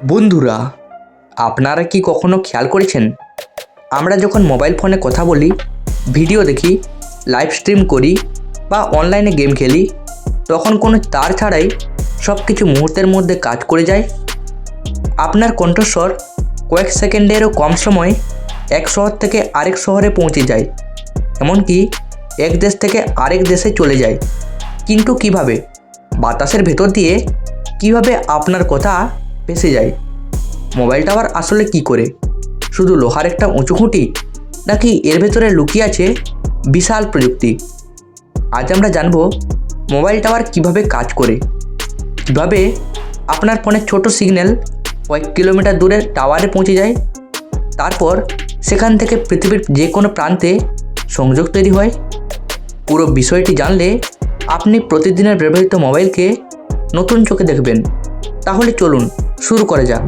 বন্ধুরা, আপনারা কি কখনো খেয়াল করেছেন আমরা যখন মোবাইল ফোনে কথা বলি, ভিডিও দেখি, লাইভ স্ট্রিম করি বা অনলাইনে গেম খেলি, তখন কোনো তার ছাড়াই সব কিছু মুহূর্তের মধ্যে কাজ করে যায়। আপনার কণ্ঠস্বর কয়েক সেকেন্ডেরও কম সময় এক শহর থেকে আরেক শহরে পৌঁছে যায়, এমনকি এক দেশ থেকে আরেক দেশে চলে যায়। কিন্তু কিভাবে? বাতাসের ভেতর দিয়ে কিভাবে আপনার কথা ভেসে যায়? মোবাইল টাওয়ার আসলে কি করে? শুধু লোহার একটা উঁচু খুঁটি, নাকি এর ভেতরে লুকিয়ে আছে বিশাল প্রযুক্তি? আজ আমরা জানব মোবাইল টাওয়ার কিভাবে কাজ করে, কিভাবে আপনার ফোনের ছোট সিগন্যাল কয়েক কিলোমিটার দূরে টাওয়ারে পৌঁছে যায়, তারপর সেখান থেকে পৃথিবীর যে কোনো প্রান্তে সংযোগ তৈরি হয়। পুরো বিষয়টি জানলে আপনি প্রতিদিনের ব্যবহৃত মোবাইলকে নতুন চোখে দেখবেন। তাহলে চলুন শুরু করা যাক।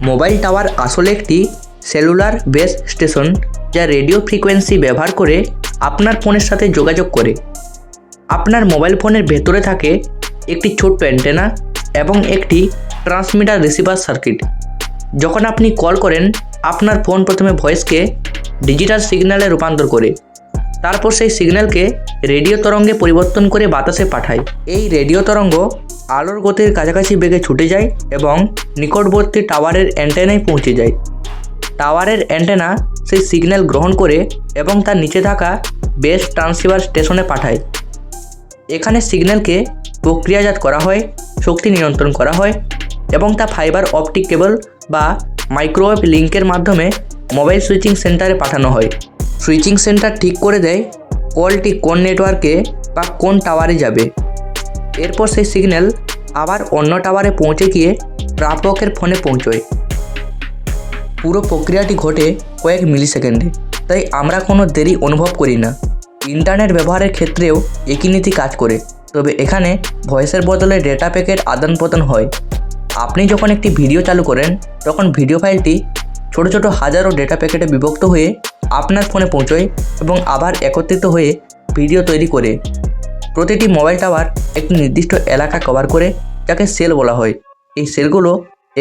মোবাইল টাওয়ার আসলে একটি সেলুলার বেস স্টেশন, যা রেডিও ফ্রিকোয়েন্সি ব্যবহার করে আপনার ফোনের সাথে যোগাযোগ করে। আপনার মোবাইল ফোনের ভেতরে থাকে একটি ছোট্ট অ্যান্টেনা এবং একটি ট্রান্সমিটার রিসিভার সার্কিট। যখন আপনি কল করেন, আপনার ফোন প্রথমে ভয়েসকে ডিজিটাল সিগন্যালে রূপান্তর করে, তারপর সেই সিগন্যালকে রেডিও তরঙ্গে পরিবর্তন করে বাতাসে পাঠায়। এই রেডিও তরঙ্গ আলোর গতির কাছাকাছি বেগে ছুটে যায় এবং নিকটবর্তী টাওয়ারের অ্যান্টেনায় পৌঁছে যায়। টাওয়ারের অ্যান্টেনা সেই সিগন্যাল গ্রহণ করে এবং তার নিচে থাকা বেস ট্রান্সসিভার স্টেশনে পাঠায়। এখানে সিগন্যালকে প্রক্রিয়াজাত করা হয়, শক্তি নিয়ন্ত্রণ করা হয় এবং তা ফাইবার অপটিক কেবল বা মাইক্রোওয়েভ লিঙ্কের মাধ্যমে মোবাইল সুইচিং সেন্টারে পাঠানো হয়। সুইচিং সেন্টার ঠিক করে দেয় কলটি কোন নেটওয়ার্কে বা কোন টাওয়ারে যাবে। এরপর সেই সিগন্যাল আবার অন্য টাওয়ারে পৌঁছে গিয়ে প্রাপকের ফোনে পৌঁছয়। পুরো প্রক্রিয়াটি ঘটে কয়েক মিলিসেকেন্ডে, তাই আমরা কোনো দেরি অনুভব করি না। ইন্টারনেট ব্যবহারের ক্ষেত্রেও একই নীতি কাজ করে, তবে এখানে ভয়েসের বদলে ডেটা প্যাকেট আদান প্রদান হয়। আপনি যখন একটি ভিডিও চালু করেন, তখন ভিডিও ফাইলটি ছোট ছোট হাজারো ডেটা প্যাকেটে বিভক্ত হয়ে আপনার ফোনে পৌঁছয় এবং আবার একত্রিত হয়ে ভিডিও তৈরি করে। প্রতিটি মোবাইল টাওয়ার একটি নির্দিষ্ট এলাকা কভার করে, যাকে সেল বলা হয়। এই সেলগুলো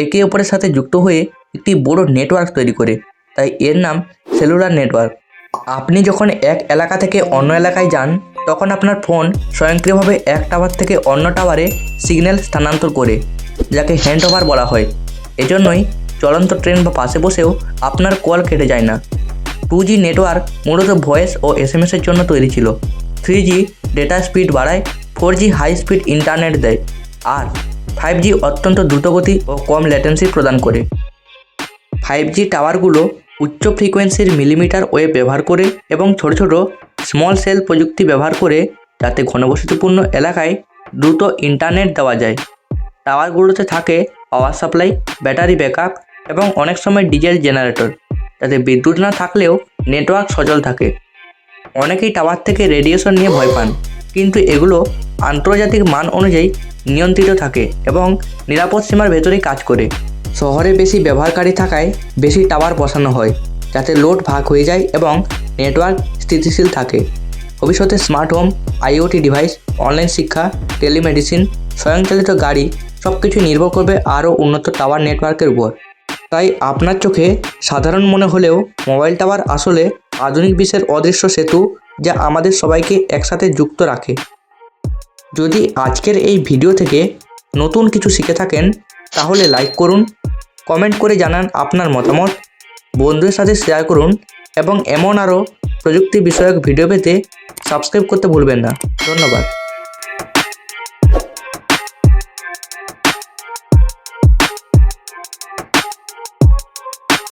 একে অপরের সাথে যুক্ত হয়ে একটি বড় নেটওয়ার্ক তৈরি করে, তাই এর নাম সেলুলার নেটওয়ার্ক। আপনি যখন এক এলাকা থেকে অন্য এলাকায় যান, তখন আপনার ফোন স্বয়ংক্রিয়ভাবে এক টাওয়ার থেকে অন্য টাওয়ারে সিগন্যাল স্থানান্তর করে, যাকে হ্যান্ড ওভার বলা হয়। এজন্যই চলন্ত ট্রেন বা পাশে বসেও আপনার কল কেটে যায় না। 2G নেটওয়ার্ক মূলত ভয়েস ও SMS-এর জন্য তৈরি ছিল। 3G ডেটা স্পিড বাড়ায়, 4G হাই স্পিড ইন্টারনেট দেয়, আর 5G অত্যন্ত দ্রুতগতি ও কম ল্যাটেন্সি প্রদান করে। 5G টাওয়ারগুলো উচ্চ ফ্রিকোয়েন্সির মিলিমিটার ওয়েভ ব্যবহার করে এবং ছোট ছোট স্মল সেল প্রযুক্তি ব্যবহার করে, যাতে ঘনবসতিপূর্ণ এলাকায় দ্রুত ইন্টারনেট দেওয়া যায়। টাওয়ারগুলোতে থাকে পাওয়ার সাপ্লাই, ব্যাটারি ব্যাকআপ এবং অনেক সময় ডিজেল জেনারেটর, যাতে বিদ্যুৎ না থাকলেও নেটওয়ার্ক সচল থাকে। অনেকেই টাওয়ার থেকে রেডিয়েশন নিয়ে ভয় পান, কিন্তু এগুলো আন্তর্জাতিক মান অনুযায়ী নিয়ন্ত্রিত থাকে এবং নিরাপদ সীমার ভেতরেই কাজ করে। শহরে বেশি ব্যবহারকারী থাকায় বেশি টাওয়ার বসানো হয়, যাতে লোড ভাগ হয়ে যায় এবং নেটওয়ার্ক স্থিতিশীল থাকে। ভবিষ্যতে smart home, IoT device, online শিক্ষা, টেলিমেডিসিন, স্বয়ংচালিত গাড়ি সব কিছু নির্ভর করবে আরও উন্নত টাওয়ার নেটওয়ার্কের উপর। তাই আপনার চোখে সাধারণ মনে হলেও মোবাইল টাওয়ার আসলে আধুনিক বিশ্বের অদৃশ্য সেতু, যা আমাদের সবাইকে একসাথে যুক্ত রাখে। যদি আজকের এই ভিডিও থেকে নতুন কিছু শিখে থাকেন, তাহলে লাইক করুন, কমেন্ট করে জানান আপনার মতামত, বন্ধুদের সাথে শেয়ার করুন এবং এমন আরও প্রযুক্তি বিষয়ক ভিডিও পেতে সাবস্ক্রাইব করতে ভুলবেন না। ধন্যবাদ।